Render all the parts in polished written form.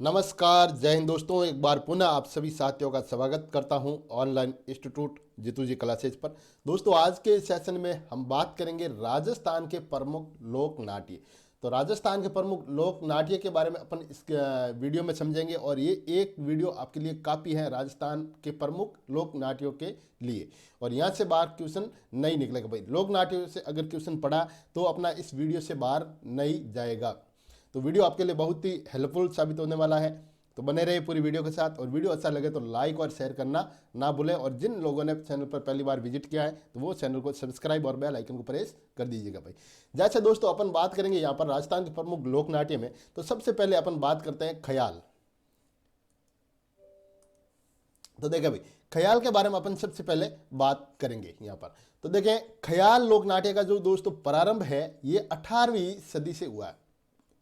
नमस्कार, जय हिंद दोस्तों। एक बार पुनः आप सभी साथियों का स्वागत करता हूं ऑनलाइन इंस्टीट्यूट जीतू जी क्लासेज पर। दोस्तों, आज के सेशन में हम बात करेंगे राजस्थान के प्रमुख लोक नाट्य। तो राजस्थान के प्रमुख लोक नाट्य के बारे में अपन इस वीडियो में समझेंगे और ये एक वीडियो आपके लिए काफ़ी है राजस्थान के प्रमुख लोक नाट्यों के लिए। और यहाँ से बाहर क्वेश्चन नहीं निकलेगा भाई। लोक नाट्यों से अगर क्वेश्चन पढ़ा तो अपना इस वीडियो से बाहर नहीं जाएगा। तो वीडियो आपके लिए बहुत ही हेल्पफुल साबित होने वाला है। तो बने रहिए पूरी वीडियो के साथ, और वीडियो अच्छा लगे तो लाइक और शेयर करना ना भूलें। और जिन लोगों ने चैनल पर पहली बार विजिट किया है तो वो चैनल को सब्सक्राइब और बेल आइकन को प्रेस कर दीजिएगा भाई। जैसे दोस्तों अपन बात करेंगे यहाँ पर राजस्थान के प्रमुख लोक नाट्य में, तो सबसे पहले अपन बात करते हैं ख्याल। तो देखें भाई, ख्याल के बारे में अपन सबसे पहले बात करेंगे यहाँ पर। तो देखें, ख्याल लोक नाट्य का जो दोस्तों प्रारंभ है ये 18वीं सदी से हुआ है।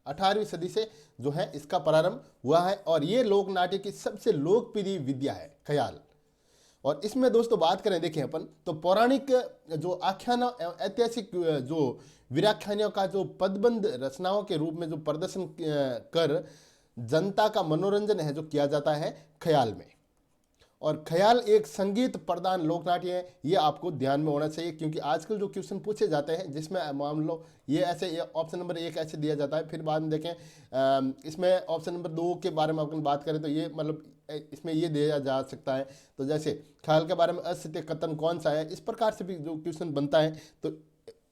18वीं सदी से जो है इसका प्रारंभ हुआ है और ये लोक नाट्य की सबसे लोकप्रिय विद्या है ख्याल। और इसमें दोस्तों बात करें देखें अपन, तो पौराणिक जो आख्यान एवं ऐतिहासिक जो वीराख्यानियों का जो पदबंध रचनाओं के रूप में जो प्रदर्शन कर जनता का मनोरंजन है जो किया जाता है ख्याल में। और ख्याल एक संगीत प्रधान लोक नाट्य है, ये आपको ध्यान में होना चाहिए, क्योंकि आजकल जो क्वेश्चन पूछे जाते हैं जिसमें मान लो ये ऐसे, ये ऑप्शन नंबर 1 ऐसे दिया जाता है, फिर बाद में देखें इसमें ऑप्शन नंबर 2 के बारे में अपन बात करें तो ये मतलब इसमें ये दिया जा सकता है। तो जैसे ख्याल के बारे में असत्य कथन कौन सा है, इस प्रकार से भी जो क्वेश्चन बनता है। तो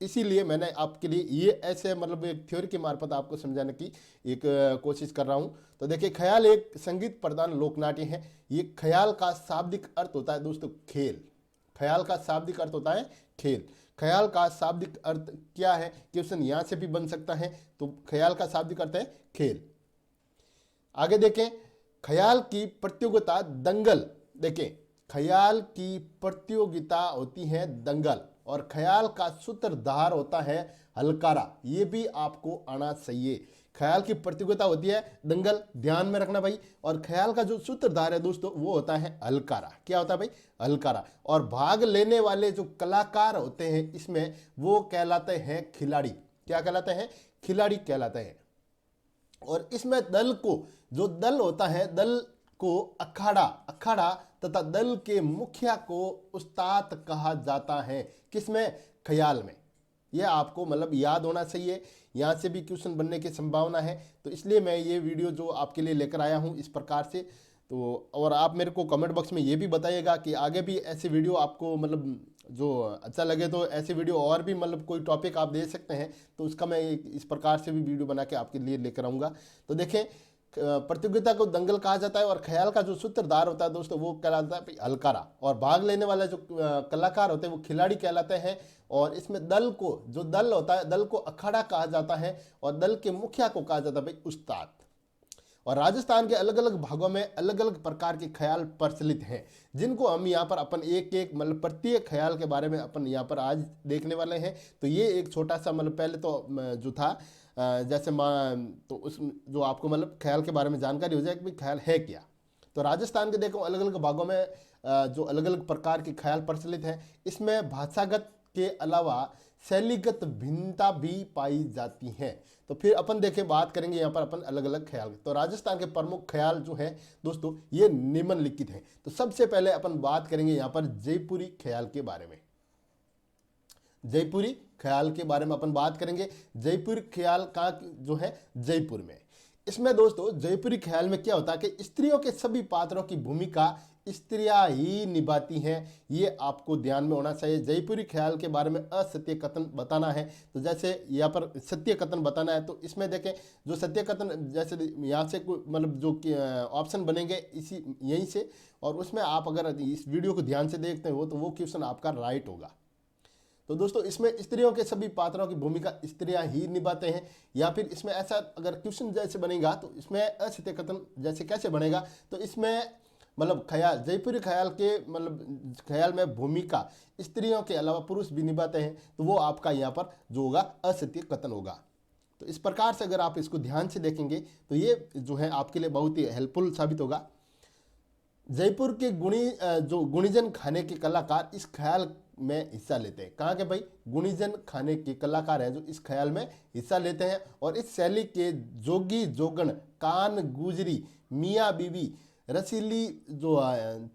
इसीलिए मैंने आपके लिए ये ऐसे मतलब एक थ्योरी के मार्फत आपको समझाने की एक कोशिश कर रहा हूँ। तो देखिए, ख्याल एक संगीत प्रधान लोक नाट्य है। ये ख्याल का शाब्दिक अर्थ होता है दोस्तों खेल। ख्याल का शाब्दिक अर्थ होता है खेल। ख्याल का शाब्दिक अर्थ क्या है, क्वेश्चन यहाँ से भी बन सकता है। तो ख्याल का शाब्दिक अर्थ है खेल। आगे देखें, ख्याल की प्रतियोगिता दंगल। देखें, ख्याल की प्रतियोगिता होती है दंगल और ख्याल का सूत्रधार होता है हलकारा। ये भी आपको आना चाहिए। ख्याल की प्रतियोगिता होती है दंगल, ध्यान में रखना भाई। और ख्याल का जो सूत्रधार है दोस्तों वो होता है हलकारा। क्या होता है भाई? हलकारा। और भाग लेने वाले जो कलाकार होते हैं इसमें वो कहलाते हैं खिलाड़ी। क्या कहलाते हैं? खिलाड़ी कहलाते हैं। और इसमें दल को, जो दल होता है, दल को अखाड़ा, अखाड़ा तथा दल के मुखिया को उस्ताद कहा जाता है। किसमें? ख्याल में। यह आपको मतलब याद होना चाहिए, यहाँ से भी क्वेश्चन बनने की संभावना है। तो इसलिए मैं ये वीडियो जो आपके लिए लेकर आया हूँ इस प्रकार से। तो और आप मेरे को कमेंट बॉक्स में ये भी बताइएगा कि आगे भी ऐसे वीडियो आपको मतलब जो अच्छा लगे तो ऐसे वीडियो और भी मतलब कोई टॉपिक आप दे सकते हैं, तो उसका मैं इस प्रकार से भी वीडियो बना के आपके लिए लेकर आऊँगा। तो देखें, प्रतियोगिता को दंगल कहा जाता है और ख्याल का जो सूत्रधार होता है दोस्तों वो कहलाता है हलकारा। और भाग लेने वाले जो कलाकार होते हैं वो खिलाड़ी कहलाते हैं। और इसमें दल को, जो दल होता है, दल को अखाड़ा कहा जाता है और दल के मुखिया को कहा जाता है भाई उस्ताद। और राजस्थान के अलग अलग भागों में अलग अलग प्रकार के ख्याल प्रचलित हैं, जिनको हम यहाँ पर अपन एक एक मतलब प्रत्येक ख्याल के बारे में अपन यहाँ पर आज देखने वाले हैं। तो ये एक छोटा सा मतलब पहले तो जो था जैसे तो उस जो आपको मतलब ख्याल के बारे में जानकारी हो जाए कि भाई ख्याल है क्या। तो राजस्थान के देखो अलग अलग भागों में जो अलग अलग प्रकार के ख्याल प्रचलित हैं, इसमें भाषागत के अलावा शैलीगत भिन्नता भी पाई जाती है। तो फिर अपन देखें, बात करेंगे यहाँ पर अपन अलग अलग ख्याल। तो राजस्थान के प्रमुख ख्याल जो है दोस्तों ये निम्नलिखित हैं। तो सबसे पहले अपन बात करेंगे यहाँ पर जयपुरी ख्याल के बारे में। जयपुरी ख्याल के बारे में अपन बात करेंगे। जयपुर ख्याल का जो है जयपुर में, इसमें दोस्तों जयपुरी ख्याल में क्या होता है कि स्त्रियों के सभी पात्रों की भूमिका स्त्रियां ही निभाती हैं। ये आपको ध्यान में होना चाहिए। जयपुरी ख्याल के बारे में असत्य कथन बताना है, तो जैसे यहाँ पर सत्य कथन बताना है, तो इसमें देखें जो सत्य कथन, जैसे यहाँ से मतलब जो ऑप्शन बनेंगे इसी यहीं से, और उसमें आप अगर इस वीडियो को ध्यान से देखते हो तो वो क्वेश्चन आपका राइट होगा। तो दोस्तों इसमें स्त्रियों के सभी पात्रों की भूमिका स्त्रियां ही निभाते हैं। या फिर इसमें ऐसा अगर क्वेश्चन जैसे बनेगा तो इसमें असत्य कथन जैसे कैसे बनेगा, तो इसमें मतलब ख्याल, जयपुरी ख्याल के मतलब ख्याल में भूमिका स्त्रियों के अलावा पुरुष भी निभाते हैं, तो वो आपका यहाँ पर जो होगा असत्य कथन होगा। तो इस प्रकार से अगर आप इसको ध्यान से देखेंगे तो ये जो है आपके लिए बहुत ही हेल्पफुल साबित होगा। जयपुर के जो गुणीजन खाने के कलाकार इस ख्याल में हिस्सा लेते हैं। कहाँ के भाई? गुणीजन खाने के कलाकार हैं जो इस ख्याल में हिस्सा लेते हैं। और इस शैली के जोगी जोगण, कान गुजरी, मियाँ बीवी, रसीली जो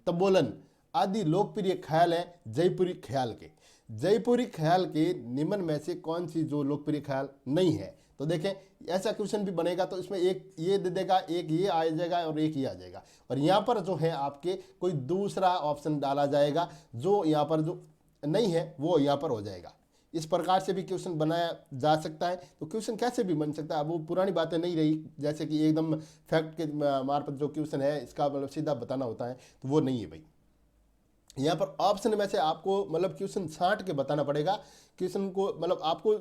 तबोलन आदि लोकप्रिय ख्याल हैं जयपुरी ख्याल के। जयपुरी ख्याल के निम्न में से कौन सी जो लोकप्रिय ख्याल नहीं है? तो देखें, ऐसा क्वेश्चन भी बनेगा तो इसमें एक ये दे देगा, एक ये आ जाएगा और एक ये आ जाएगा, और यहाँ पर जो है आपके कोई दूसरा ऑप्शन डाला जाएगा जो यहाँ पर जो नहीं है वो यहाँ पर हो जाएगा। इस प्रकार से भी क्वेश्चन बनाया जा सकता है। तो क्वेश्चन कैसे भी बन सकता है, अब वो पुरानी बातें नहीं रही, जैसे कि एकदम फैक्ट के मार्फत जो क्वेश्चन है इसका मतलब सीधा बताना होता है, तो वो नहीं है भाई। यहाँ पर ऑप्शन में से आपको मतलब क्वेश्चन छांट के बताना पड़ेगा क्वेश्चन को, मतलब आपको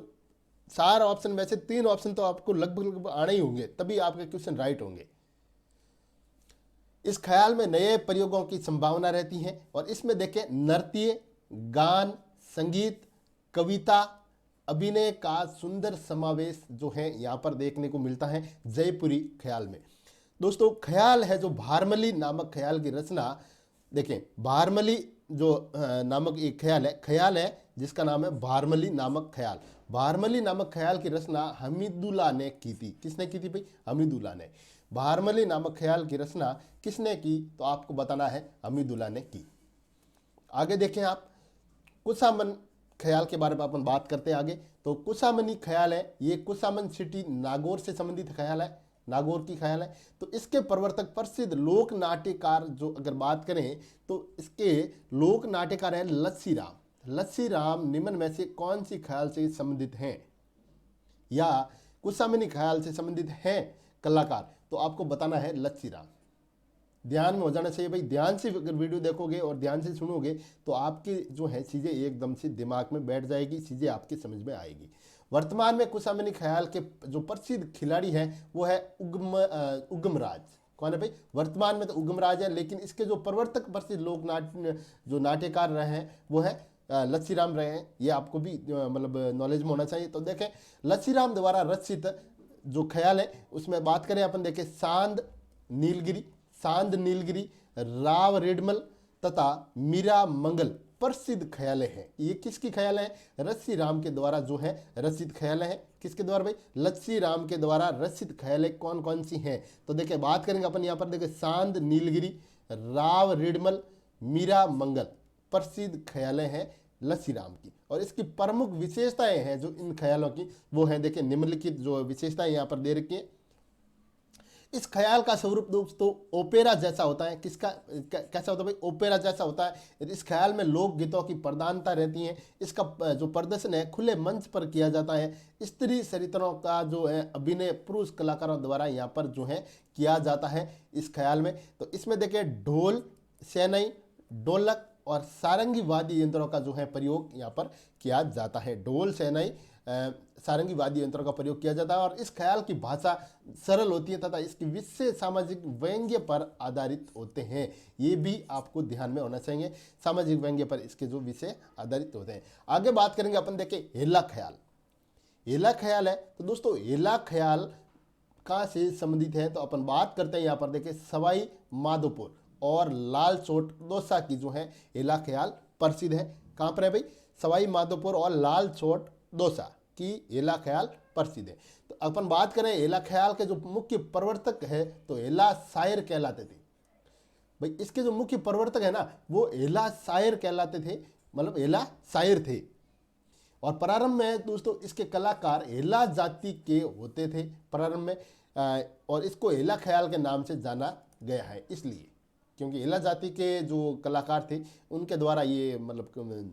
4 ऑप्शन में से 3 ऑप्शन तो आपको लगभग आने ही होंगे, तभी आपके क्वेश्चन राइट होंगे। इस ख्याल में नए प्रयोगों की संभावना रहती है और इसमें देखें नृत्य, गान, संगीत, कविता, अभिनय का सुंदर समावेश जो है यहाँ पर देखने को मिलता है जयपुरी ख्याल में। दोस्तों, ख्याल है जो भारमली नामक ख्याल की रचना, देखें भारमली जो नामक एक ख्याल है जिसका नाम है भारमली नामक ख्याल। भारमली नामक ख्याल की रचना हमीदुल्लाह ने की थी। किसने की थी भाई? हमीदुल्लाह ने। भारमली नामक ख्याल की रचना किसने की? तो आपको बताना है हमीदुल्लाह ने की। आगे देखें आप, कुसामन ख्याल के बारे में अपन बात करते हैं आगे। तो कुसामनी ख्याल है, ये कुसामन सिटी नागौर से संबंधित ख्याल है, नागौर की ख्याल है। तो इसके प्रवर्तक प्रसिद्ध लोक नाट्यकार जो अगर बात करें तो इसके लोक नाट्यकार हैं लस्सी राम। लस्सी राम निम्न में से कौन सी ख्याल से संबंधित हैं या कुसामनी ख्याल से संबंधित हैं कलाकार? तो आपको बताना है लस्सी राम। ध्यान में हो जाना चाहिए भाई, ध्यान से अगर वीडियो देखोगे और ध्यान से सुनोगे तो आपकी जो है चीज़ें एकदम से दिमाग में बैठ जाएगी, चीज़ें आपकी समझ में आएगी। वर्तमान में कुसामनी ख्याल के जो प्रसिद्ध खिलाड़ी हैं वो है उगमराज। कौन है भाई? वर्तमान में तो उगमराज है, लेकिन इसके जो प्रवर्तक प्रसिद्ध लोक नाट्य जो नाट्यकार रहे हैं वो है लस्सी राम रहे हैं। ये आपको भी मतलब नॉलेज में होना चाहिए। तो देखें, लस्सी राम द्वारा रचित जो ख्याल है उसमें बात करें अपन, देखें सांद नीलगिरी, राव रेडमल तथा मीरा मंगल प्रसिद्ध ख्याल हैं। ये किसकी ख्याल है? लस्सी राम के द्वारा जो है रचित ख्याल है। किसके द्वारा भाई? लस्सी राम के द्वारा रचित ख्याल कौन कौन सी हैं? तो देखिए बात करेंगे अपन यहाँ पर, देखिए सांद नीलगिरी, राव रेडमल, मीरा मंगल प्रसिद्ध ख्याल हैं लस्सी राम की। और इसकी प्रमुख विशेषताएं हैं जो इन ख्यालों की, वो हैं देखिए निम्नलिखित जो विशेषताएं यहाँ पर दे रखी है। इस ख्याल का स्वरूप दोस्तों ओपेरा जैसा होता है। किसका कैसा होता है भाई? ओपेरा जैसा होता है। इस ख्याल में लोकगीतों की प्रधानता रहती है। इसका जो प्रदर्शन है खुले मंच पर किया जाता है। स्त्री चरित्रों का जो है अभिनय पुरुष कलाकारों द्वारा यहाँ पर जो है किया जाता है इस ख्याल में। तो इसमें देखिए ढोल, शहनाई, ढोलक और सारंगी वाद्य यंत्रों का जो है प्रयोग यहाँ पर किया जाता है। ढोल, शहनाई, सारंगी वाद्य यंत्रों का प्रयोग किया जाता है। और इस ख्याल की भाषा सरल होती है तथा इसकी विषय सामाजिक व्यंग्य पर आधारित होते हैं। ये भी आपको ध्यान में होना चाहिए, सामाजिक व्यंग्य पर इसके जो विषय आधारित होते हैं। आगे बात करेंगे अपन, देखें हेला ख्याल। हेला ख्याल है तो दोस्तों हेला ख्याल कहाँ से संबंधित है? तो अपन बात करते हैं यहाँ पर, देखें सवाई माधोपुर और लालचोट दौसा की जो है हेला ख्याल प्रसिद्ध है। कहाँ पर है भाई? सवाई माधोपुर और लालचोट दौसा की हेला ख्याल प्रसिद्ध है। तो अपन बात करें हेला ख्याल के जो मुख्य प्रवर्तक है तो हेला शायर कहलाते थे भाई। इसके जो मुख्य प्रवर्तक है ना वो हेला शायर कहलाते थे, मतलब हेला शायर थे। और प्रारंभ में दोस्तों इसके कलाकार हेला जाति के होते थे प्रारंभ में, और इसको हेला ख्याल के नाम से जाना गया है इसलिए क्योंकि हेला जाति के जो कलाकार थे उनके द्वारा ये मतलब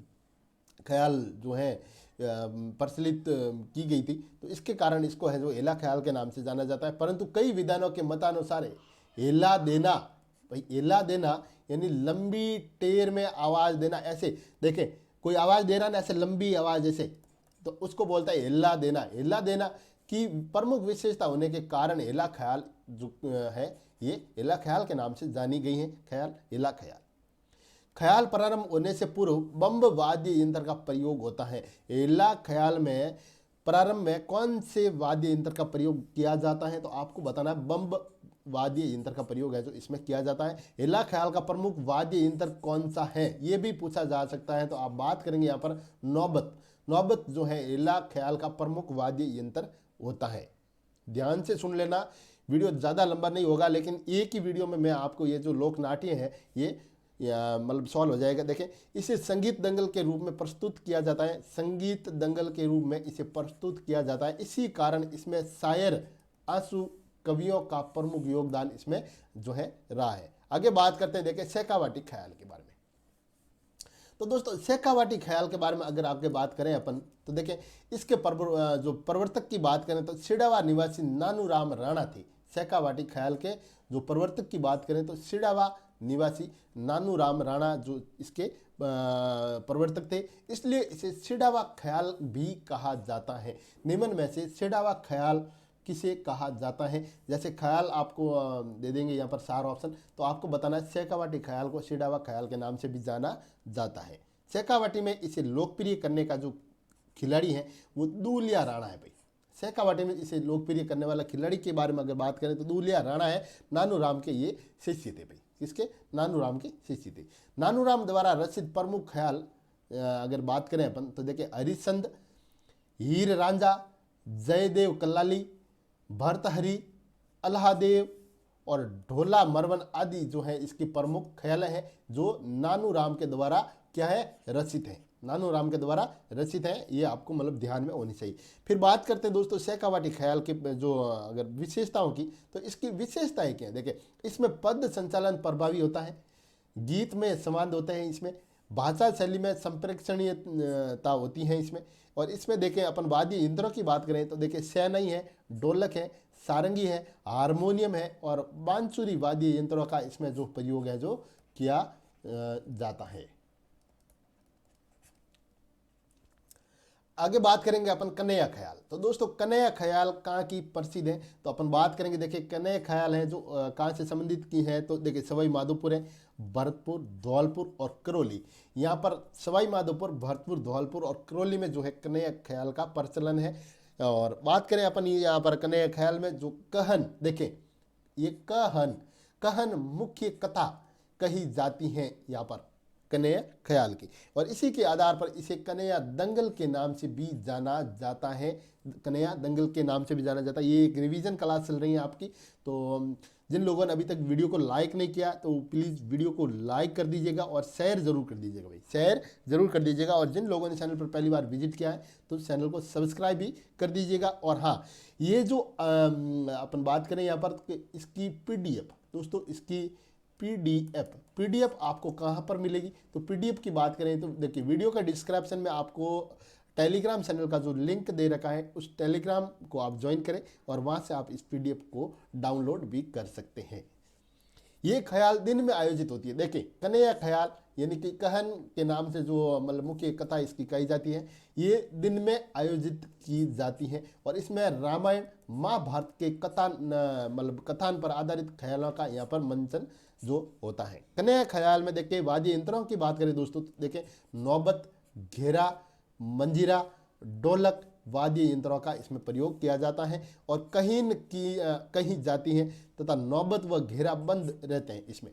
ख्याल जो है प्रचलित की गई थी। तो इसके कारण इसको है जो हेला ख्याल के नाम से जाना जाता है। परंतु कई विद्वानों के मतानुसार हेला देना भाई, हेला देना यानी लंबी टेर में आवाज़ देना। ऐसे देखें कोई आवाज़ दे रहा ना ऐसे लंबी आवाज़ ऐसे, तो उसको बोलता है हेला देना। हेला देना की प्रमुख विशेषता होने के कारण हेला ख्याल जो है ये हेला ख्याल के नाम से जानी गई है। ख्याल, हेला ख्याल। ख्याल प्रारंभ होने से पूर्व बम्ब वाद्य यंत्र का प्रयोग होता है। हेला ख्याल में प्रारंभ में कौन से वाद्य यंत्र का प्रयोग किया जाता है? तो आपको बताना है बम्ब वाद्य यंत्र का प्रयोग है जो इसमें किया जाता है। एला ख्याल का प्रमुख वाद्य यंत्र कौन सा है, ये भी पूछा जा सकता है। तो आप बात करेंगे यहाँ पर नौबत। नौबत जो है एला ख्याल का प्रमुख वाद्य यंत्र होता है। ध्यान से सुन लेना, वीडियो ज़्यादा लंबा नहीं होगा, लेकिन एक ही वीडियो में मैं आपको ये जो लोक नाट्य है ये मतलब सॉल्व हो जाएगा। देखें, इसे संगीत दंगल के रूप में प्रस्तुत किया जाता है, संगीत दंगल के रूप में इसे प्रस्तुत किया जाता है। इसी कारण इसमें शायर आंसू कवियों का प्रमुख योगदान इसमें जो है रहा है। आगे बात करते हैं, देखें शेखावाटी ख्याल के बारे में। तो दोस्तों शेखावाटी ख्याल के बारे में अगर आगे बात करें अपन, तो देखें इसके जो प्रवर्तक की बात करें तो सिडावा निवासी नानूराम राणा थे। शेखावाटी ख्याल के जो प्रवर्तक की बात करें तो सिडावा निवासी नानूराम राणा जो इसके प्रवर्तक थे, इसलिए इसे सिडावा ख्याल भी कहा जाता है। निम्न में से सिडावा ख्याल किसे कहा जाता है? जैसे ख्याल आपको दे देंगे यहाँ पर 4 ऑप्शन, तो आपको बताना है शेखावाटी ख्याल को सिडावा ख्याल के नाम से भी जाना जाता है। शेखावाटी में इसे लोकप्रिय करने का जो खिलाड़ी है वो दूलिया राणा है भाई। शेखावाटी में इसे लोकप्रिय करने वाला खिलाड़ी के बारे में अगर बात करें तो दूलिया राणा है। नानूराम के ये शिष्य थे भाई। किसके? नानूराम के शिष्य थे। नानूराम द्वारा रचित प्रमुख ख्याल अगर बात करें अपन तो देखिए हरिश्चंद, हीर रांझा, जयदेव कल्लाली, भर्तहरि, अल्हादेव और ढोला मरवन आदि जो है इसकी प्रमुख ख्याल है जो नानूराम के द्वारा क्या है रचित है। नानूराम के द्वारा रचित है, ये आपको मतलब ध्यान में होनी चाहिए। फिर बात करते हैं दोस्तों शेखावाटी ख्याल के जो अगर विशेषताओं की, तो इसकी विशेषताएं क्या है? देखिए इसमें पद संचालन प्रभावी होता है, गीत में संवाद होते हैं, इसमें भाषा शैली में संप्रेक्षणीयता होती है इसमें। और इसमें देखें अपन वाद्य यंत्रों की बात करें तो देखिए शहनाई है, ढोलक है, सारंगी है, हारमोनियम है और बांसुरी वाद्य यंत्रों का इसमें जो प्रयोग है जो किया जाता है। आगे बात करेंगे अपन कन्हैया ख्याल। तो दोस्तों कन्हैया ख्याल कहाँ की प्रसिद्ध है? तो अपन बात करेंगे, देखिए कन्हैया ख्याल है जो कहाँ से संबंधित की है, तो देखिए सवाई माधोपुर है, भरतपुर, धौलपुर और करौली। यहाँ पर सवाई माधोपुर, भरतपुर, धौलपुर और करौली में जो है कन्हैया ख्याल का प्रचलन है। और बात करें अपन यहाँ पर कन्हैया ख्याल में जो कहन, देखें ये कहन मुख्य कथा कही जाती है यहाँ पर कन्हैया ख्याल की, और इसी के आधार पर इसे कन्हैया दंगल के नाम से भी जाना जाता है। कन्हैया दंगल के नाम से भी जाना जाता है। ये एक रिवीजन क्लास चल रही है आपकी, तो जिन लोगों ने अभी तक वीडियो को लाइक नहीं किया तो प्लीज़ वीडियो को लाइक कर दीजिएगा और शेयर जरूर कर दीजिएगा भाई, शेयर जरूर कर दीजिएगा। और जिन लोगों ने चैनल पर पहली बार विजिट किया है तो चैनल को सब्सक्राइब भी कर दीजिएगा। और हाँ, ये जो अपन बात करें यहाँ पर इसकी PDF, दोस्तों इसकी पीडीएफ आपको कहाँ पर मिलेगी? तो पीडीएफ की बात करें तो देखिए वीडियो का डिस्क्रिप्शन में आपको टेलीग्राम चैनल का जो लिंक दे रखा है उस टेलीग्राम को आप ज्वाइन करें और वहाँ से आप इस पीडीएफ को डाउनलोड भी कर सकते हैं। ये ख्याल दिन में आयोजित होती है। देखिए कन्हैया ख्याल यानी कि कहन के नाम से जो मतलब मुख्य कथा इसकी कही जाती है, ये दिन में आयोजित की जाती है और इसमें रामायण महाभारत के कथान पर आधारित ख्यालों का यहाँ पर मंचन जो होता है। कन्हैया ख्याल में देखिए वाद्य यंत्रों की बात करें दोस्तों, तो देखिए नौबत, घेरा, मंजीरा, ढोलक वाद्य यंत्रों का इसमें प्रयोग किया जाता है और कही जाती है तथा नौबत व घेरा बंद रहते हैं इसमें।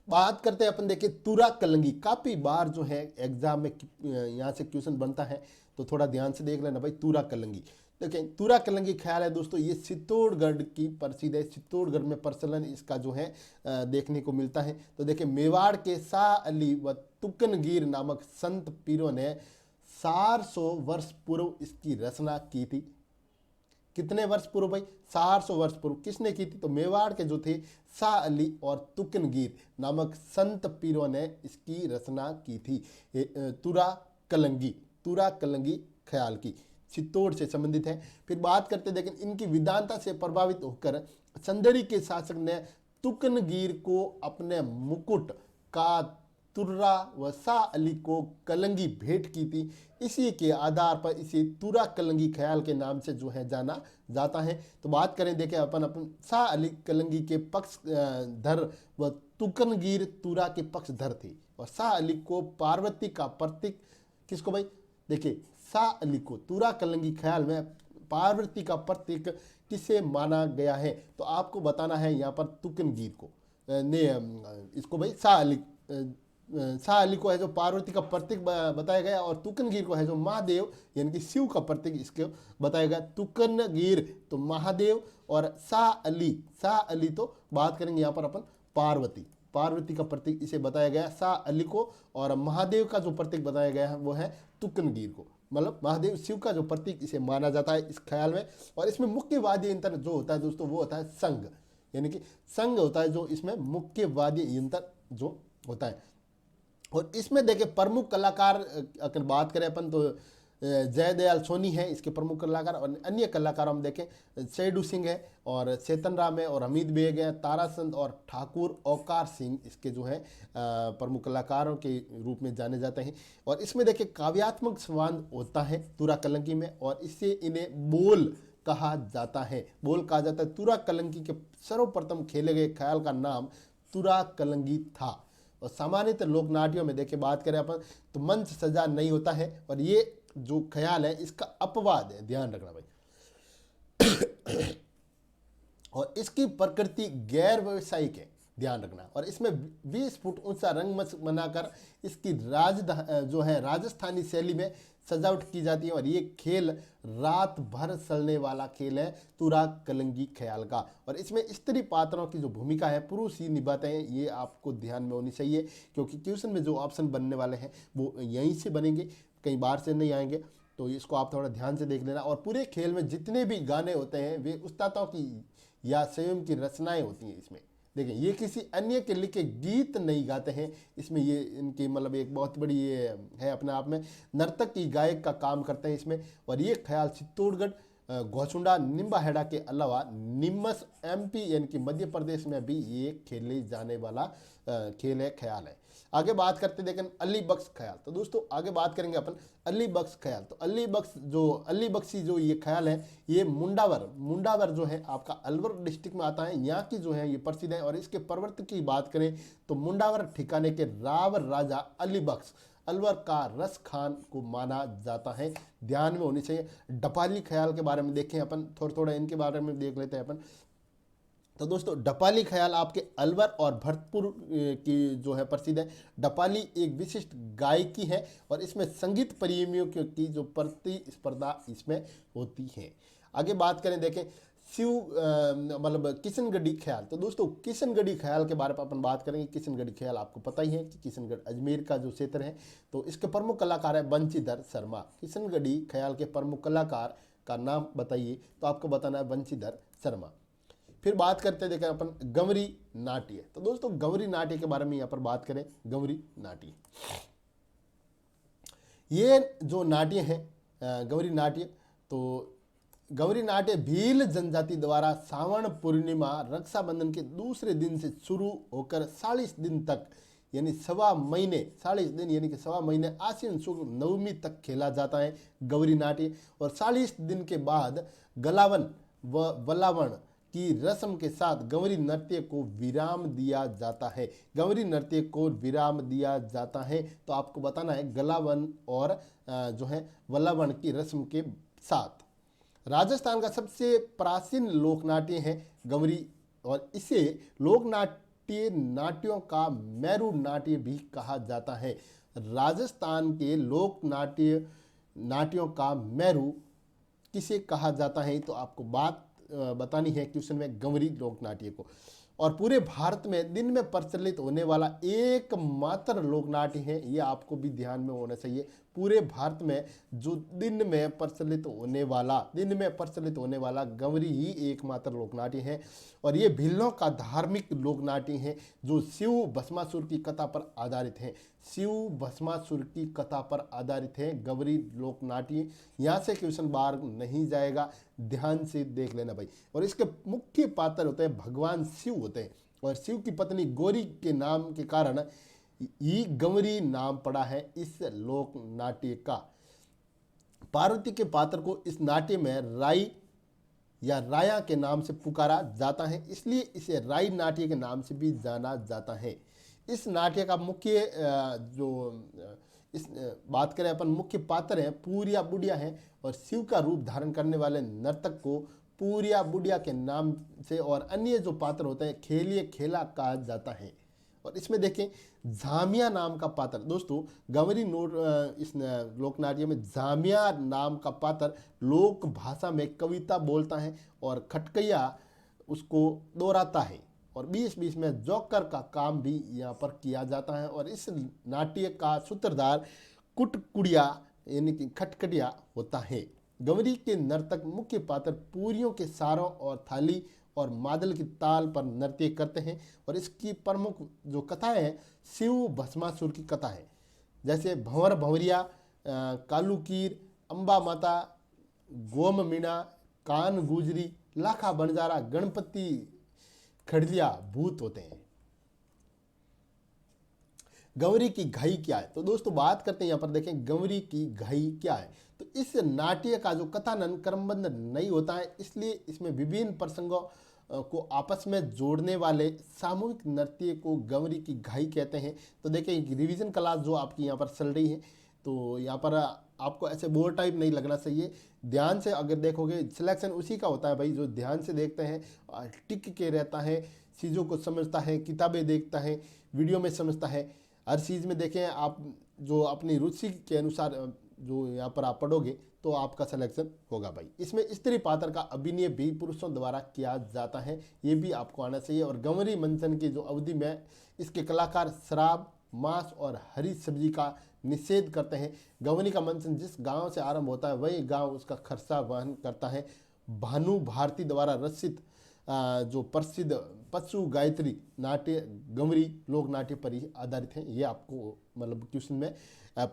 बात करते हैं अपन, देखिए तुरा कलंगी, काफी बार जो है एग्जाम में यहाँ से क्वेश्चन बनता है, तो थोड़ा ध्यान से देख लेना भाई। तुरा कलंगी, देखें तुरा कलंगी ख्याल है दोस्तों, ये चित्तौड़गढ़ की प्रसिद्ध है। चित्तौड़गढ़ में प्रचलन इसका जो है देखने को मिलता है। तो देखिए मेवाड़ के शाह अली व तुकनगीर नामक संत पीरों ने 400 वर्ष पूर्व इसकी रचना की थी। कितने वर्ष पूर्व भाई? 400 वर्ष पूर्व। किसने की थी? तो मेवाड़ के जो थे शाह अली और तुकनगीर नामक संत पीरों ने इसकी रचना की थी। तुरा कलंगी ख्याल की, चित्तौड़ से संबंधित है। फिर बात करते देखें इनकी विद्वानता से प्रभावित होकर चंदेरी के शासक ने तुकनगीर को अपने मुकुट का तुर्रा व शाह अली को कलंगी भेंट की थी। इसी के आधार पर इसे तुरा कलंगी ख्याल के नाम से जो है जाना जाता है। तो बात करें देखें अपन शाह अली कलंगी के पक्षधर व तुकनगीर तुरा के पक्षधर थे और शाह अली को पार्वती का प्रतीक, किसको भाई? देखिए शाह अली को तुरा कलंगी ख्याल में पार्वती का प्रतीक किसे माना गया है? तो आपको बताना है यहाँ पर तुकनगीर को इसको भाई शाह अली को है जो पार्वती का प्रतीक बताया गया, और तुकनगीर को है जो महादेव यानी कि शिव का प्रतीक इसके बताया गया। तुकनगीर तो महादेव, और शाह अली तो बात करेंगे यहाँ पर अपन पार्वती का प्रतीक इसे बताया गया शाह अली को, और महादेव का जो प्रतीक बताया गया है वो है तुकनगीर को, मतलब महादेव शिव का जो प्रतीक इसे माना जाता है इस ख्याल में। और इसमें मुख्य वाद्य यंत्र जो होता है दोस्तों वो होता है संघ, यानी कि संघ होता है जो इसमें मुख्य वाद्य यंत्र जो होता है। और इसमें देखिए प्रमुख कलाकार अगर बात करें अपन तो जयदयाल सोनी है इसके प्रमुख कलाकार, और अन्य कलाकार हम देखें सेडू सिंह है और चेतन राम है और हमीद बेग है, ताराचंद और ठाकुर औकार सिंह इसके जो है प्रमुख कलाकारों के रूप में जाने जाते हैं। और इसमें देखिए काव्यात्मक संवाद होता है तुरा कलंकी में, और इससे इन्हें बोल कहा जाता है। तुरा कलंकी के सर्वप्रथम खेले गए ख्याल का नाम तुरा कलंगी था। और सामान्यतः लोक नाट्यों में देखिए बात करें अपन तो मंच सजा नहीं होता है, और ये जो ख्याल है इसका अपवाद है, ध्यान रखना भाई। और इसकी प्रकृति गैर व्यावसायिक है, ध्यान रखना। और इसमें 20 फुट ऊंचा रंगमंच बनाकर इसकी राजस्थानी शैली में सजावट की जाती है, और ये खेल रात भर चलने वाला खेल है तुरा कलंगी ख्याल का। और इसमें स्त्री पात्रों की जो भूमिका है पुरुष ही निभाते हैं, ये आपको ध्यान में होनी चाहिए, क्योंकि क्वेश्चन में जो ऑप्शन बनने वाले हैं वो यहीं से बनेंगे, कहीं बाहर से नहीं आएंगे, तो इसको आप थोड़ा ध्यान से देख लेना। और पूरे खेल में जितने भी गाने होते हैं वे उस्तादों की या स्वयं की रचनाएं होती हैं। इसमें देखिए ये किसी अन्य के लिखे गीत नहीं गाते हैं, इसमें ये इनकी मतलब एक बहुत बड़ी ये है अपने आप में, नर्तक की गायक का काम करते हैं इसमें। और ये ख्याल चित्तौड़गढ़, घोसुंडा, निम्बाहेड़ा के अलावा निम्मस MP यानी कि मध्य प्रदेश में भी ये खेले जाने वाला खेल है, ख्याल है। आगे बात करते देखें अली बख्श ख्याल। तो दोस्तों आगे बात करेंगे अपन अली बख्श ख्याल। तो अली बख्शी जो ये ख्याल है ये मुंडावर जो है आपका अलवर डिस्ट्रिक्ट में आता है, यहाँ की जो है ये प्रसिद्ध है। और इसके प्रवर्तक की बात करें तो मुंडावर ठिकाने के रावर राजा अली बख्श अलवर का रस खान को माना जाता है, ध्यान में होनी चाहिए। डपाली ख्याल के बारे में देखें अपन, थोड़ा इनके बारे में देख लेते हैं अपन। तो दोस्तों डपाली ख्याल आपके अलवर और भरतपुर की जो है प्रसिद्ध है। डपाली एक विशिष्ट गायकी है, और इसमें संगीत प्रेमियों की जो प्रतिस्पर्धा इसमें होती है। आगे बात करें देखें मतलब किशनगढ़ी ख्याल। तो दोस्तों किशनगढ़ी ख्याल के बारे में अपन बात करेंगे। किशनगढ़ी ख्याल आपको पता ही है कि किशनगढ़ अजमेर का जो क्षेत्र है, तो इसके प्रमुख कलाकार है बंशीधर शर्मा। किशनगढ़ी ख्याल के प्रमुख कलाकार का नाम बताइए, तो आपको बताना है बंशीधर शर्मा। फिर बात करते हैं देखें अपन गंवरी नाट्य। तो दोस्तों गंवरी नाट्य के बारे में यहाँ पर बात करें, गंवरी नाट्य ये जो नाट्य है गंवरी नाट्य, तो गंवरी नाट्य भील जनजाति द्वारा सावन पूर्णिमा रक्षाबंधन के दूसरे दिन से शुरू होकर 40 दिन तक यानी 40 दिन यानी कि 1.25 महीने आश्विन शुक्ल नवमी तक खेला जाता है गंवरी नाट्य। और 40 दिन के बाद गलावन व वलावण की रस्म के साथ गंवरी नृत्य को विराम दिया जाता है। गंवरी नृत्य को विराम दिया जाता है, तो आपको बताना है गलावन और जो है वलावण की रस्म के साथ। राजस्थान का सबसे प्राचीन लोकनाट्य है गंवरी, और इसे नाट्यों का मेरू नाट्य भी कहा जाता है। राजस्थान के नाट्यों का मेरू किसे कहा जाता है, तो आपको बात बतानी है क्वेश्चन में गंवरी लोक नाट्य को। और पूरे भारत में दिन में प्रचलित होने वाला एकमात्र लोक नाट्य है, ये आपको भी ध्यान में होना चाहिए। पूरे भारत में जो दिन में प्रचलित होने वाला गंवरी ही एकमात्र लोकनाट्य है। और ये भिल्लों का धार्मिक लोकनाट्य है जो शिव भस्मासुर की कथा पर आधारित है। गंवरी लोकनाट्य। यहाँ से क्वेश्चन बाहर नहीं जाएगा, ध्यान से देख लेना भाई। और इसके मुख्य पात्र होते हैं भगवान शिव होते हैं, और शिव की पत्नी गौरी के नाम के कारण ही गंवरी नाम पड़ा है इस लोक नाट्य का। पार्वती के पात्र को इस नाट्य में राई या राया के नाम से पुकारा जाता है, इसलिए इसे राई नाट्य के नाम से भी जाना जाता है। इस नाट्य का मुख्य जो इस बात करें अपन, मुख्य पात्र हैं पूरिया बुढ़िया हैं और शिव का रूप धारण करने वाले नर्तक को पूरिया बुढ़िया के नाम से और अन्य जो पात्र होते हैं खेलिए खेला कहा जाता है। और इसमें देखें झामिया नाम का पात्र, दोस्तों गंवरी नोट इस लोक नाट्य में झामिया नाम का पात्र लोक भाषा में कविता बोलता है और खटकैया उसको दोहराता है और बीच बीच में जोकर का काम भी यहाँ पर किया जाता है। और इस नाट्य का सूत्रधार कुटकुड़िया यानी कि खटखटिया होता है। गंवरी के नर्तक मुख्य पात्र पूरियों के सारों और थाली और मादल की ताल पर नृत्य करते हैं और इसकी प्रमुख जो कथा है शिव भस्मासुर की कथा है, जैसे भंवर भंवरिया, कालूकीर, अम्बा माता, गोम मीणा, कान गुजरी, लाखा बंजारा, गणपति खड़लिया भूत होते हैं। गंवरी की घाई क्या है, तो दोस्तों बात करते हैं यहाँ पर देखें गंवरी की घाई क्या है। तो इस नाट्य का जो कथानन क्रमबद्ध नहीं होता है, इसलिए इसमें विभिन्न प्रसंगों को आपस में जोड़ने वाले सामूहिक नृत्य को गंवरी की घाई कहते हैं। तो देखिए रिवीजन क्लास जो आपकी यहाँ पर चल रही है, तो यहाँ पर आपको ऐसे बोर टाइप नहीं लगना चाहिए। ध्यान से अगर देखोगे सिलेक्शन उसी का होता है भाई, जो ध्यान से देखते हैं, टिक के रहता है, चीज़ों को समझता है, किताबें देखता है, वीडियो में समझता है, हर चीज़ में देखें आप जो अपनी रुचि के अनुसार जो यहाँ पर आप पढ़ोगे तो आपका सिलेक्शन होगा भाई। इसमें स्त्री पात्र का अभिनय भी पुरुषों द्वारा किया जाता है, ये भी आपको आना चाहिए। और गंवरी मंचन की जो अवधि में इसके कलाकार शराब, मांस और हरी सब्जी का निषेध करते हैं। गंवरी का मंचन जिस गांव से आरंभ होता है वही गांव उसका खर्चा वहन करता है। भानु भारती द्वारा रचित जो प्रसिद्ध पशु गायत्री नाट्य गंवरी लोक नाट्य पर ही आधारित है। ये आपको मतलब क्वेश्चन में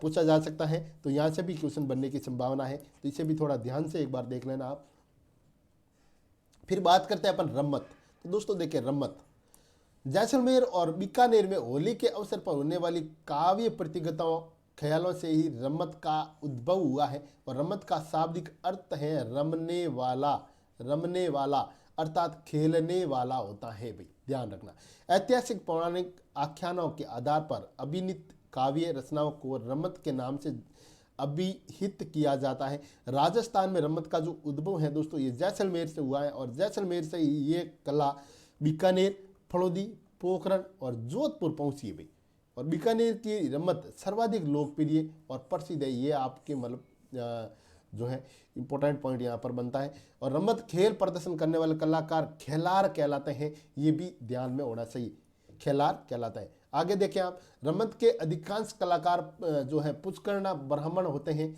पूछा जा सकता है, तो यहाँ से भी क्वेश्चन बनने की संभावना है, तो इसे भी थोड़ा ध्यान से एक बार देख लेना आप। फिर बात करते हैं अपन रम्मत। तो दोस्तों देखिए रम्मत जैसलमेर और बीकानेर में होली के अवसर पर होने वाली काव्य प्रतियोगिताओं ख्यालों से ही रम्मत का उद्भव हुआ है। और रम्मत का शाब्दिक अर्थ है रमने वाला, रमने वाला अर्थात खेलने वाला होता है भाई, ध्यान रखना। ऐतिहासिक पौराणिक आख्यानों के आधार पर अभिनीत काव्य रचनाओं को रम्मत के नाम से अभिहित किया जाता है। राजस्थान में रम्मत का जो उद्भव है दोस्तों ये जैसलमेर से हुआ है और जैसलमेर से ही ये कला बीकानेर, फड़ौदी, पोखरण और जोधपुर पहुंची है भाई। और बीकानेर की रम्मत सर्वाधिक लोकप्रिय और प्रसिद्ध है, ये आपके मतलब जो है इंपॉर्टेंट पॉइंट यहाँ पर बनता है। और रम्मत खेल प्रदर्शन करने वाले कलाकार खेलार कहलाते हैं, ये भी ध्यान में होना चाहिए, खेलार कहलाता है। आगे देखें आप, रम्मत के अधिकांश कलाकार जो है पुष्करणा ब्राह्मण होते हैं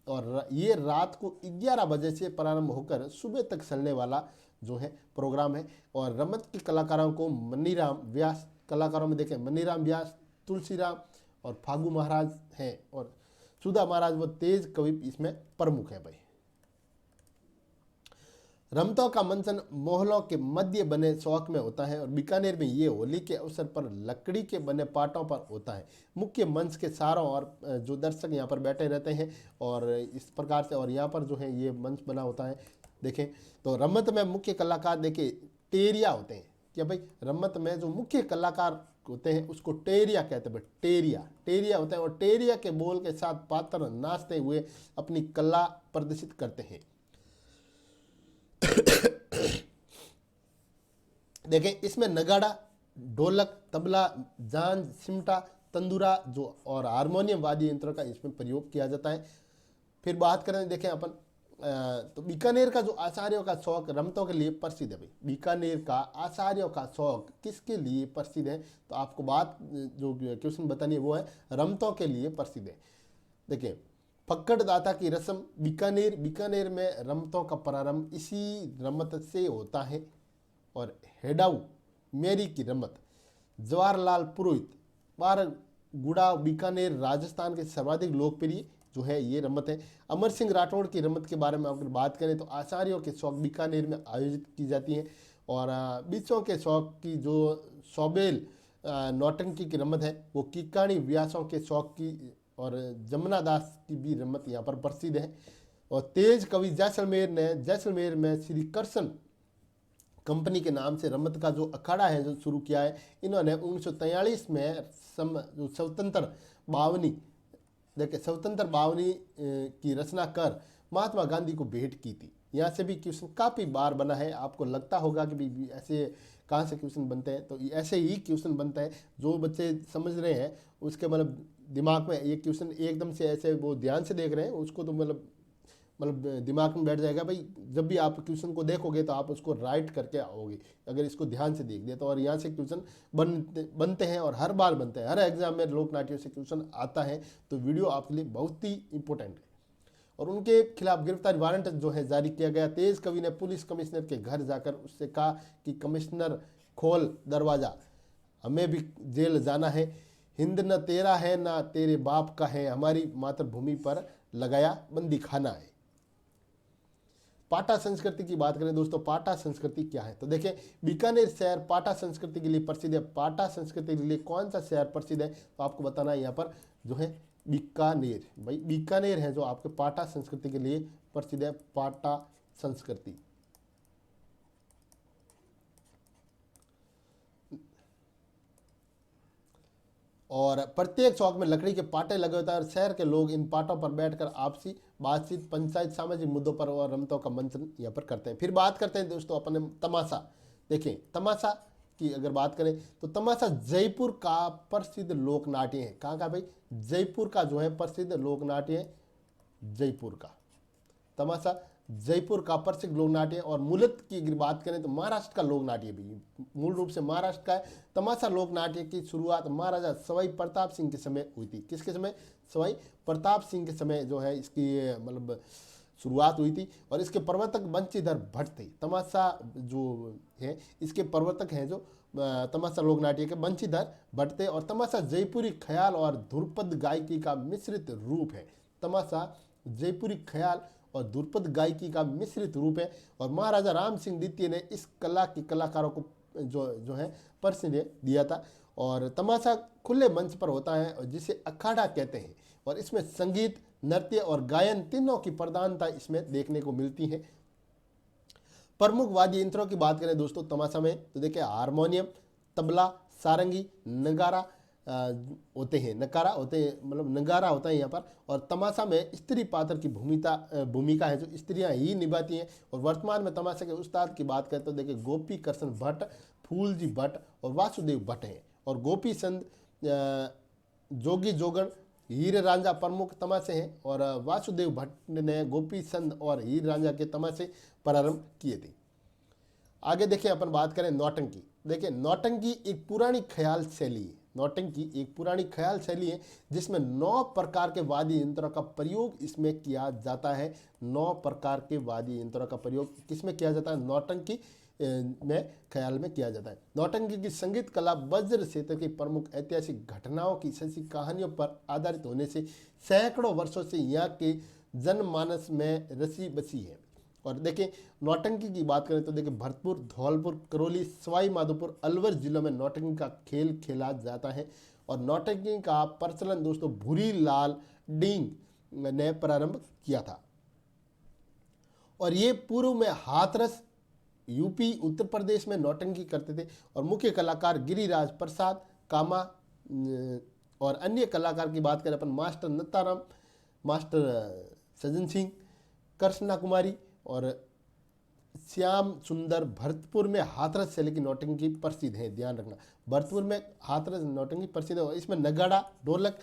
और ये रात को 11 बजे से प्रारंभ होकर सुबह तक चलने वाला जो है प्रोग्राम है। और रम्मत के कलाकारों को मनीराम व्यास, कलाकारों में देखें मनीराम व्यास, तुलसीराम और फागू महाराज हैं और सुधा महाराज वो तेज कवि इसमें प्रमुख है भाई। रमतों का मंचन मोहल्लों के मध्य बने चौक में होता है और बीकानेर में ये होली के अवसर पर लकड़ी के बने पाटों पर होता है। मुख्य मंच के चारों और जो दर्शक यहाँ पर बैठे रहते हैं और इस प्रकार से, और यहाँ पर जो है ये मंच बना होता है। देखें तो रम्मत में मुख्य कलाकार देखिए टेरिया होते हैं, क्या भाई रम्मत में जो मुख्य कलाकार होते हैं उसको टेरिया कहते हैं, टेरिया टेरिया होते हैं। और टेरिया के बोल के साथ पात्र नाचते हुए अपनी कला प्रदर्शित करते हैं। देखें इसमें नगाड़ा, ढोलक, तबला, जांज, सिमटा, तंदूरा जो और हारमोनियम वाद्य यंत्रों का इसमें प्रयोग किया जाता है। फिर बात करें देखें अपन तो बीकानेर का जो आचार्यों का शौक रमतों के लिए प्रसिद्ध है भाई। बीकानेर का आचार्यों का शौक किसके लिए प्रसिद्ध है, तो आपको बात जो क्वेश्चन बतानी है वो है रमतों के लिए प्रसिद्ध है। देखिए फक्कड़ दाता की रस्म बीकानेर, बीकानेर में रमतों का प्रारंभ इसी रमत से होता है। और हेडाऊ मेरी की रमत जवाहरलाल पुरोहित बारगुड़ा बीकानेर राजस्थान के सर्वाधिक लोकप्रिय जो है ये रमत है। अमर सिंह राठौड़ की रमत के बारे में अगर बात करें तो आचार्यों के शौक बीकानेर में आयोजित की जाती हैं। और बीचों के शौक की जो सौबेल नौटंकी की रमत है वो किकाणी व्यासों के शौक की और जमुना दास की भी रमत यहाँ पर प्रसिद्ध है। और तेज कवि जैसलमेर ने जैसलमेर में श्री कृष्ण कंपनी के नाम से रमत का जो अखाड़ा है जो शुरू किया है। इन्होंने 1943 में जो स्वतंत्र बावनी देखिए स्वतंत्र बावनी की रचना कर महात्मा गांधी को भेंट की थी। यहाँ से भी क्वेश्चन काफ़ी बार बना है, आपको लगता होगा कि भी ऐसे कहाँ से क्वेश्चन बनते हैं, तो ऐसे ही क्वेश्चन बनता है। जो बच्चे समझ रहे हैं उसके मतलब दिमाग में ये क्वेश्चन एकदम से ऐसे वो ध्यान से देख रहे हैं उसको तो मतलब दिमाग में बैठ जाएगा भाई। जब भी आप क्वेश्चन को देखोगे तो आप उसको राइट करके आओगे अगर इसको ध्यान से देख दिया तो। और यहाँ से क्वेश्चन बनते हैं और हर बार बनते हैं, हर एग्जाम में लोक नाट्यों से क्वेश्चन आता है। तो वीडियो आपके लिए बहुत ही इंपॉर्टेंट है। और उनके खिलाफ गिरफ्तारी वारंट जो है जारी किया गया। तेज कवि ने पुलिस कमिश्नर के घर जाकर उससे कहा कि कमिश्नर खोल दरवाज़ा, हमें भी जेल जाना है। हिंद न तेरा है ना तेरे बाप का है, हमारी मातृभूमि पर लगाया बंदी खाना है। पाटा संस्कृति की बात करें दोस्तों, पाटा संस्कृति क्या है? तो देखिए बीकानेर शहर पाटा संस्कृति के लिए प्रसिद्ध है। पाटा संस्कृति के लिए कौन सा शहर प्रसिद्ध है? तो आपको बताना है यहाँ पर जो है बीकानेर। भाई बीकानेर है जो आपके पाटा संस्कृति के लिए प्रसिद्ध है, पाटा संस्कृति। और प्रत्येक चौक में लकड़ी के पाटे लगे होते हैं और शहर के लोग इन पाटों पर बैठकर आपसी बातचीत, पंचायत, सामाजिक मुद्दों पर और रमतों का मंचन यहाँ पर करते हैं। फिर बात करते हैं दोस्तों अपने तमाशा। देखें तमाशा की अगर बात करें तो तमाशा जयपुर का प्रसिद्ध लोक नाट्य है। कहाँ का भाई? जयपुर का जो है प्रसिद्ध लोक नाट्य है, जयपुर का तमाशा जयपुर का प्रसिद्ध लोक नाट्य है। और मूलत की अगर बात करें तो महाराष्ट्र का लोक नाट्य भी मूल रूप से महाराष्ट्र का है। तमाशा लोक नाट्य की शुरुआत महाराजा सवाई प्रताप सिंह के समय हुई थी। किसके समय? सवाई प्रताप सिंह के समय जो है इसकी मतलब शुरुआत हुई थी। और इसके प्रवर्तक बंशीधर भट्ट थे। तमाशा जो है इसके प्रवर्तक हैं जो तमाशा लोक नाट्य के बंशीधर भट्ट थे। और तमाशा जयपुरी ख्याल और ध्रुपद गायकी का मिश्रित रूप है। तमाशा जयपुरी ख्याल और ध्रुपद गायकी का मिश्रित रूप है। और महाराजा राम सिंह द्वितीय ने इस कला के कलाकारों को जो है प्रसिद्ध दिया था। और तमाशा खुले मंच पर होता है और जिसे अखाड़ा कहते हैं। और इसमें संगीत, नृत्य और गायन तीनों की प्रधानता इसमें देखने को मिलती है। प्रमुख वाद्य यंत्रों की बात करें दोस्तों तमाशा में तो देखिए हारमोनियम, तबला, सारंगी, नगारा होते हैं, नकारा होते हैं, मतलब नगारा होता है यहाँ पर। और तमाशा में स्त्री पात्र की भूमिका है जो स्त्रियां ही निभाती हैं। और वर्तमान में तमाशा के उस्ताद की बात करें तो देखिए गोपी कृष्ण भट्ट, फूलजी भट्ट और वासुदेव भट्ट हैं। और गोपी चंद, जोगी जोगण, हीर रांझा प्रमुख तमाशे हैं। और वासुदेव भट्ट ने गोपी चंद और हीर रांझा के तमाशे प्रारंभ किए थे। आगे देखिए अपन बात करें नौटंकी। देखिए नौटंकी एक पुरानी ख्याल शैली है। नौटंकी एक पुरानी ख्याल शैली है जिसमें 9 प्रकार के वाद्य यंत्रों का प्रयोग इसमें किया जाता है। 9 प्रकार के वाद्य यंत्रों का प्रयोग किसमें किया जाता है? नौटंकी में ख्याल में किया जाता है। नौटंकी की संगीत कला वज्र क्षेत्र की प्रमुख ऐतिहासिक घटनाओं की सच्ची कहानियों पर आधारित होने से सैकड़ों वर्षों से यहाँ के जनमानस में रची बसी है। और देखिए नौटंकी की बात करें तो देखिए भरतपुर, धौलपुर, करौली, सवाई माधोपुर, अलवर जिलों में नौटंकी का खेल खेला जाता है। और नौटंकी का प्रचलन दोस्तों भूरी लाल डींग ने प्रारंभ किया था। और ये पूर्व में हाथरस, यूपी, उत्तर प्रदेश में नौटंकी करते थे। और मुख्य कलाकार गिरिराज प्रसाद, कामा और अन्य कलाकार की बात करें अपन मास्टर नत्ताराम, मास्टर सज्जन सिंह, कृष्णा कुमारी और श्याम सुंदर। भरतपुर में हाथरस शैली की नौटंकी प्रसिद्ध है, ध्यान रखना। भरतपुर में हाथरस नौटंकी प्रसिद्ध है। और इसमें नगाड़ा, ढोलक,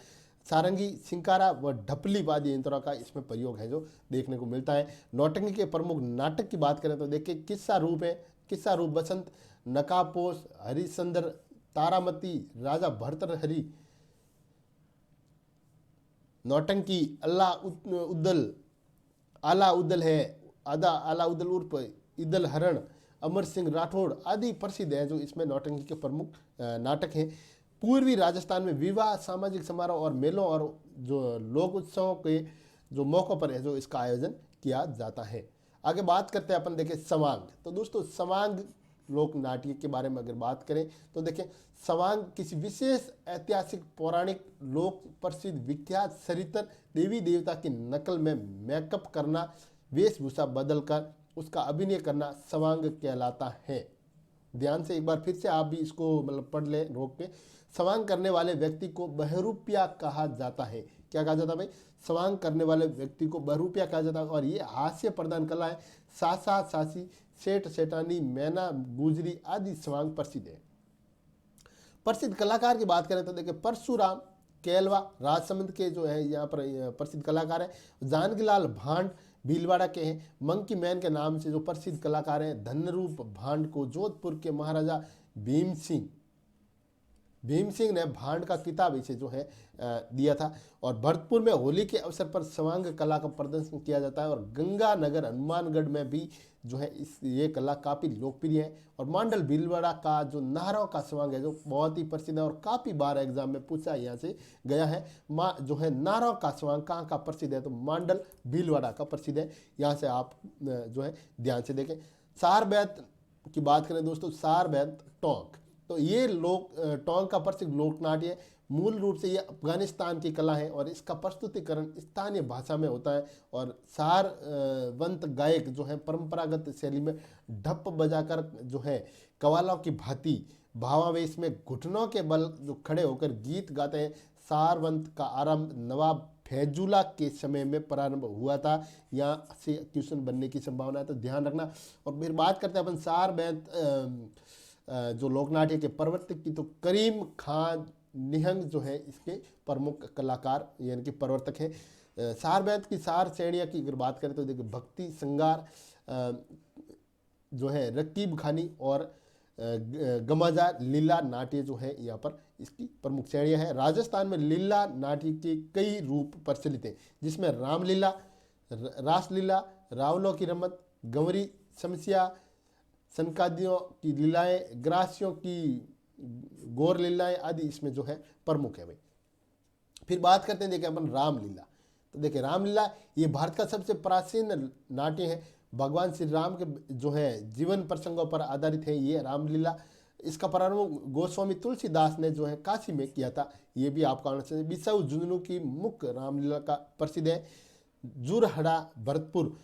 सारंगी, सिंकारा व ढपली वाद्य यंत्रों का इसमें प्रयोग है जो देखने को मिलता है। नौटंकी के प्रमुख नाटक की बात करें तो देखिए किस्सा रूप है, किस्सा रूप बसंत, नकापोश, हरिश्चंद्र, तारामती, राजा भर्तृहरि। नौटंकी आला उद्दल है, आला उद्दल उर्फ इदल हरण, अमर सिंह राठौड़ आदि प्रसिद्ध हैं जो इसमें नौटंकी के प्रमुख नाटक हैं। पूर्वी राजस्थान में विवाह, सामाजिक समारोह और मेलों और जो लोक उत्सवों के जो मौक़ों पर है जो इसका आयोजन किया जाता है। आगे बात करते हैं अपन देखिए सवांग। तो दोस्तों सवांग लोक नाट्य के बारे में अगर बात करें तो देखिए सवांग किसी विशेष ऐतिहासिक, पौराणिक, लोक प्रसिद्ध, विख्यात चरित्र, देवी देवता की नकल में मेकअप करना, वेशभूषा बदलकर उसका अभिनय करना सवांग कहलाता है। ध्यान से एक बार फिर से आप भी इसको मतलब पढ़ लें रोक के। सवांग करने वाले व्यक्ति को बहरूपिया कहा जाता है। क्या कहा जाता है भाई, स्वांग करने वाले व्यक्ति को बहरूपिया कहा जाता है। और ये हास्य प्रदान कला है। सासा सासी, सेठ सेठानी, मैना गुजरी आदि स्वांग प्रसिद्ध है। प्रसिद्ध कलाकार की बात करें तो देखिए परशुराम केलवा राजसमंद के जो है यहाँ पर प्रसिद्ध कलाकार है। जानकीलाल भांड भीलवाड़ा के हैं। मंकी मैन के नाम से जो प्रसिद्ध कलाकार हैं। धनरूप भांड को जोधपुर के महाराजा भीम सिंह ने भांड का किताब इसे जो है दिया था। और भरतपुर में होली के अवसर पर स्वांग कला का प्रदर्शन किया जाता है। और गंगानगर हनुमानगढ़ में भी जो है ये कला काफ़ी लोकप्रिय है। और मांडल भीलवाड़ा का जो नाहरों का स्वांग है जो बहुत ही प्रसिद्ध है और काफ़ी बार एग्जाम में पूछा यहाँ से गया है। जो है नाहरों का स्वांग कहाँ का प्रसिद्ध है, तो मांडल भीलवाड़ा का प्रसिद्ध है। यहाँ से आप जो है ध्यान से देखें। सार बैत की बात करें दोस्तों, सार बैत टोंक, तो ये टोंक का प्रसिद्ध लोक नाट्य है। मूल रूप से ये अफगानिस्तान की कला है और इसका प्रस्तुतिकरण स्थानीय भाषा में होता है। और सारवंत गायक जो है परंपरागत शैली में ढप बजाकर जो है कव्वालों की भांति भावावेश में घुटनों के बल जो खड़े होकर गीत गाते हैं। सारवंत का आरंभ नवाब फैजुल्ला के समय में प्रारंभ हुआ था। यहाँ से क्वेश्चन बनने की संभावना है, तो ध्यान रखना। और फिर बात करते हैं अपन सार बैत जो लोकनाट्य के प्रवर्तक की, तो करीम खान निहंग जो है इसके प्रमुख कलाकार यानी कि प्रवर्तक हैं। सार बैत की सार श्रेणियाँ की अगर बात करें तो देखिए भक्ति श्रृंगार जो है रकीब खानी और गमाजा लीला नाट्य जो है यहाँ पर इसकी प्रमुख श्रेणियाँ हैं। राजस्थान में लीला नाट्य के कई रूप प्रचलित हैं, जिसमें रामलीला, रासलीला, रावलों की रमत, गंवरी समस्या, सनकादियों की लीलाएं, ग्रासियों की गौर लीलाएं आदि इसमें जो है प्रमुख है भाई। फिर बात करते हैं देखिए अपन रामलीला। तो देखिए रामलीला ये भारत का सबसे प्राचीन नाट्य है। भगवान श्री राम के जो है जीवन प्रसंगों पर आधारित है ये रामलीला। इसका प्रारंभ गोस्वामी तुलसीदास ने जो है काशी में किया था। ये भी आपका आना चाहिए। बिसाऊ झुंझुनू की मुख्य रामलीला का प्रसिद्ध है। जुरहड़ा भरतपुर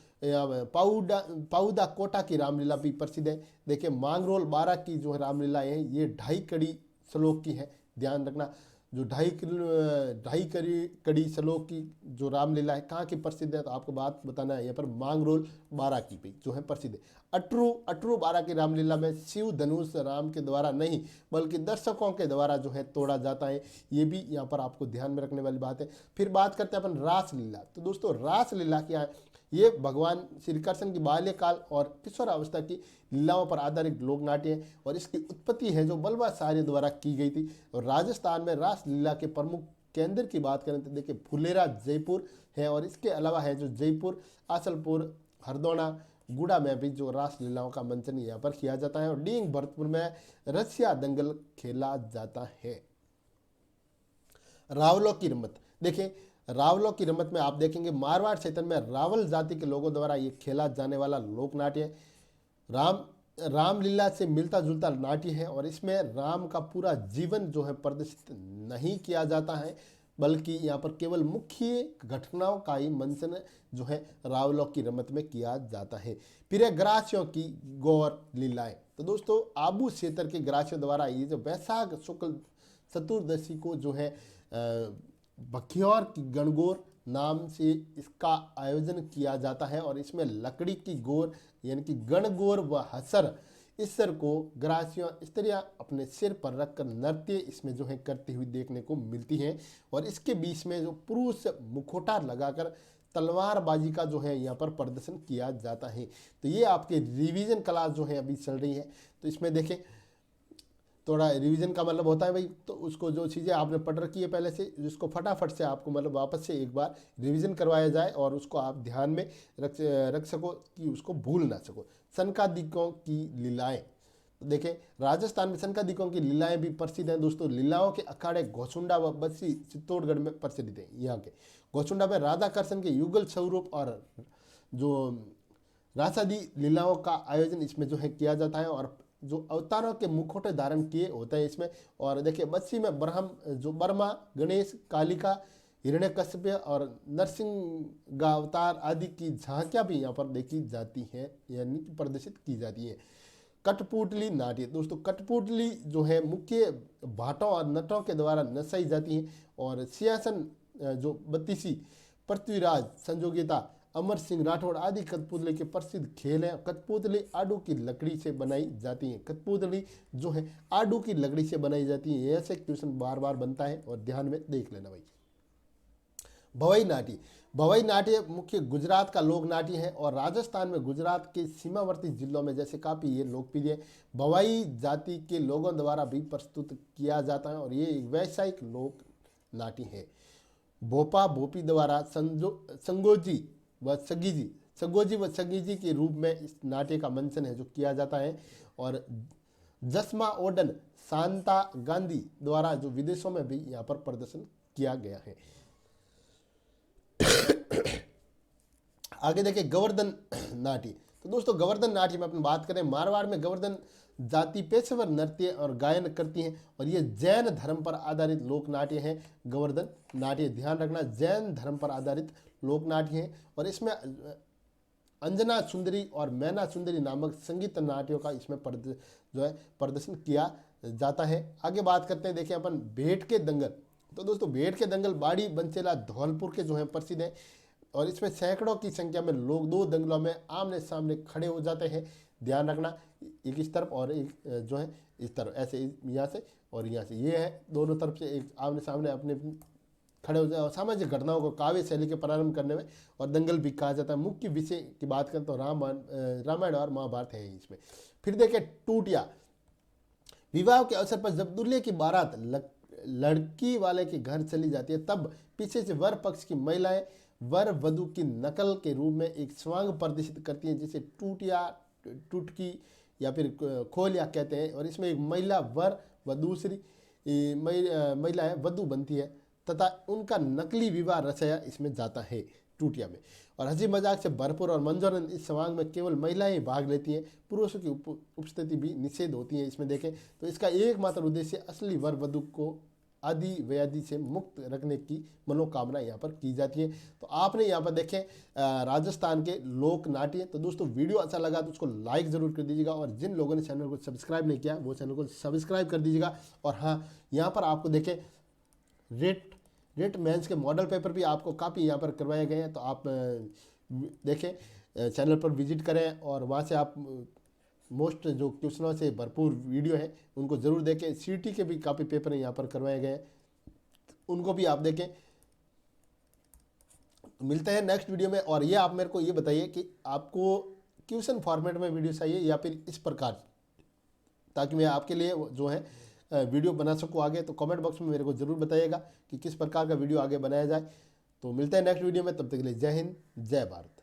पाउदा कोटा की रामलीला भी प्रसिद्ध है। देखिए मांगरोल 12 की जो है रामलीला है ये 2.5 कड़ी श्लोक की है। ध्यान रखना, जो 2.5 कड़ी श्लोक की जो रामलीला है कहाँ की प्रसिद्ध है, तो आपको बात बताना है यहाँ पर मांगरोल 12 की भी जो है प्रसिद्ध है। अटरू 12 की रामलीला में शिव धनुष राम के द्वारा नहीं बल्कि दर्शकों के द्वारा जो है तोड़ा जाता है। ये भी यहाँ पर आपको ध्यान में रखने वाली बात है। फिर बात करते हैं अपन रासलीला। तो दोस्तों रासलीला क्या है, ये भगवान श्री कृष्ण की बाल्यकाल और किशोरावस्था की लीलाओं पर आधारित लोक नाट्य है। और इसकी उत्पत्ति है जो बलवाचार्य द्वारा की गई थी। और राजस्थान में रासलीला के प्रमुख केंद्र की बात करें तो देखिए फुलेरा जयपुर है। और इसके अलावा है जो जयपुर, आसलपुर, हरदोना, गुड़ा में भी जो रासलीलाओं का मंचन यहाँ पर किया जाता है। और डींग भरतपुर में रसिया दंगल खेला जाता है। रावलों की रमत, देखिए रावलों की रमत में आप देखेंगे मारवाड़ क्षेत्र में रावल जाति के लोगों द्वारा ये खेला जाने वाला लोक नाट्य है। रामलीला से मिलता जुलता नाट्य है। और इसमें राम का पूरा जीवन जो है प्रदर्शित नहीं किया जाता है बल्कि यहाँ पर केवल मुख्य घटनाओं का ही मंचन जो है रावलों की रमत में किया जाता है। फिर है ग्रासियों की गौर लीलाएं। तो दोस्तों आबू क्षेत्र के ग्रासियों द्वारा ये जो वैशाख शुक्ल चतुर्दशी को जो है बखियोर की गणगौर नाम से इसका आयोजन किया जाता है। और इसमें लकड़ी की गौर यानी कि गणगौर व हसर ईश्वर को ग्रासियों स्त्रियां अपने सिर पर रखकर नृत्य इसमें जो है करती हुई देखने को मिलती हैं। और इसके बीच में जो पुरुष मुखोटा लगाकर तलवारबाजी का जो है यहाँ पर प्रदर्शन किया जाता है। तो ये आपके रिवीजन क्लास जो है अभी चल रही है। तो इसमें देखें थोड़ा रिवीजन का मतलब होता है भाई, तो उसको जो चीज़ें आपने पढ़ रखी है पहले से जिसको फटाफट से आपको मतलब वापस से एक बार रिवीजन करवाया जाए और उसको आप ध्यान में रख सको कि उसको भूल ना सको। सनकादिकों की लीलाएं, तो देखें राजस्थान में सनकादिकों की लीलाएं भी प्रसिद्ध हैं दोस्तों। लीलाओं के अखाड़े घोसुंडा व बस्सी चित्तौड़गढ़ में प्रचलित हैं। यहाँ के घोसुंडा में राधा कृष्ण के युगल स्वरूप और जो रासादी लीलाओं का आयोजन इसमें जो है किया जाता है। और जो अवतारों के मुखौटे धारण किए होते हैं इसमें। और देखिए बस्सी में ब्रह्मा, गणेश, कालिका, हिरण्यकश्यप और नरसिंह अवतार आदि की झांकियां भी यहाँ पर देखी जाती हैं यानी कि प्रदर्शित की जाती हैं। कठपुतली नाट्य, दोस्तों कठपुतली जो है मुख्य भाटों और नटों के द्वारा नचाई जाती है। और सिंहासन जो बत्तीसी, पृथ्वीराज, संजोगिता, अमर सिंह राठौड़ आदि कठपुतली के प्रसिद्ध खेल हैं। कठपुतली आड़ू की लकड़ी से बनाई जाती है। कठपुतली जो है आड़ू की लकड़ी से बनाई जाती है। ऐसे क्वेश्चन बार बार बनता है और ध्यान में देख लेना भाई। भवई नाट्य, भवई नाट्य मुख्य गुजरात का लोक नाट्य है और राजस्थान में गुजरात के सीमावर्ती जिलों में जैसे काफ़ी ये लोकप्रिय है। भवई जाति के लोगों द्वारा भी प्रस्तुत किया जाता है और ये एक वैश्विक लोक नाट्य है। भोपा भोपी द्वारा संगोजी व सगीजी के रूप में इस नाट्य का मंचन है जो किया जाता है। और जस्मा ओडन शांता गांधी द्वारा जो विदेशों में भी यहाँ पर प्रदर्शन किया गया है। आगे देखिए गोवर्धन नाट्य। तो दोस्तों गोवर्धन नाट्य में अपन बात करें, मारवाड़ में गोवर्धन जाति पेशेवर नृत्य और गायन करती हैं और ये जैन धर्म पर आधारित लोक नाट्य है। गोवर्धन नाट्य ध्यान रखना जैन धर्म पर आधारित लोक नाट्य है और इसमें अंजना सुंदरी और मैना सुंदरी नामक संगीत नाट्यों का इसमें प्रदर्शन किया जाता है। आगे बात करते हैं, देखिए अपन भेंट के दंगल। तो दोस्तों भेंट के दंगल बाड़ी बंचेला धौलपुर के जो है प्रसिद्ध है और इसमें सैकड़ों की संख्या में लोग दो दंगलों में आमने सामने खड़े हो जाते हैं। ध्यान रखना एक इस तरफ और एक जो है इस तरफ, ऐसे यहाँ से और यहाँ से, ये है दोनों तरफ से एक आमने सामने अपने खड़े हो जाए और सामाजिक घटनाओं को काव्य शैली के प्रारंभ करने में और दंगल भी कहा जाता है। मुख्य विषय की बात करें तो रामायण और महाभारत है इसमें। फिर देखें टूटिया, विवाह के अवसर पर जब दूल्हे की बारात लड़की वाले के घर चली जाती है तब पीछे से वर पक्ष की महिलाएं वर वधु की नकल के रूप में एक स्वांग प्रदर्शित करती हैं जिसे टूटिया, टुटकी या फिर खोलिया कहते हैं। और इसमें एक महिला वर व दूसरी महिला वधु बनती है तथा उनका नकली विवाह रचाया इसमें जाता है टूटिया में। और हंसी मजाक से भरपूर और मनोरंजन इस स्वांग में केवल महिलाएं भाग लेती हैं, पुरुषों की उपस्थिति भी निषेध होती है इसमें। देखें तो इसका एकमात्र उद्देश्य असली वर वधु को आदि व्याधि से मुक्त रखने की मनोकामना यहाँ पर की जाती है। तो आपने यहाँ पर देखें राजस्थान के लोक नाट्य। तो दोस्तों वीडियो अच्छा लगा तो उसको लाइक ज़रूर कर दीजिएगा और जिन लोगों ने चैनल को सब्सक्राइब नहीं किया वो चैनल को सब्सक्राइब कर दीजिएगा। और हाँ, यहाँ पर आपको देखें रेट मेंस के मॉडल पेपर भी आपको काफ़ी यहाँ पर करवाए गए हैं। तो आप देखें चैनल पर विजिट करें और वहाँ से आप मोस्ट जो क्वेश्चनों से भरपूर वीडियो है उनको ज़रूर देखें। सीटी के भी काफ़ी पेपर यहाँ पर करवाए गए हैं, उनको भी आप देखें। मिलते हैं नेक्स्ट वीडियो में। और ये आप मेरे को ये बताइए कि आपको क्वेश्चन फॉर्मेट में वीडियो चाहिए या फिर इस प्रकार, ताकि मैं आपके लिए जो है वीडियो बना सकूँ आगे। तो कमेंट बॉक्स में मेरे को ज़रूर बताइएगा कि किस प्रकार का वीडियो आगे बनाया जाए। तो मिलते हैं नेक्स्ट वीडियो में, तब तक के लिए जय हिंद जय भारत।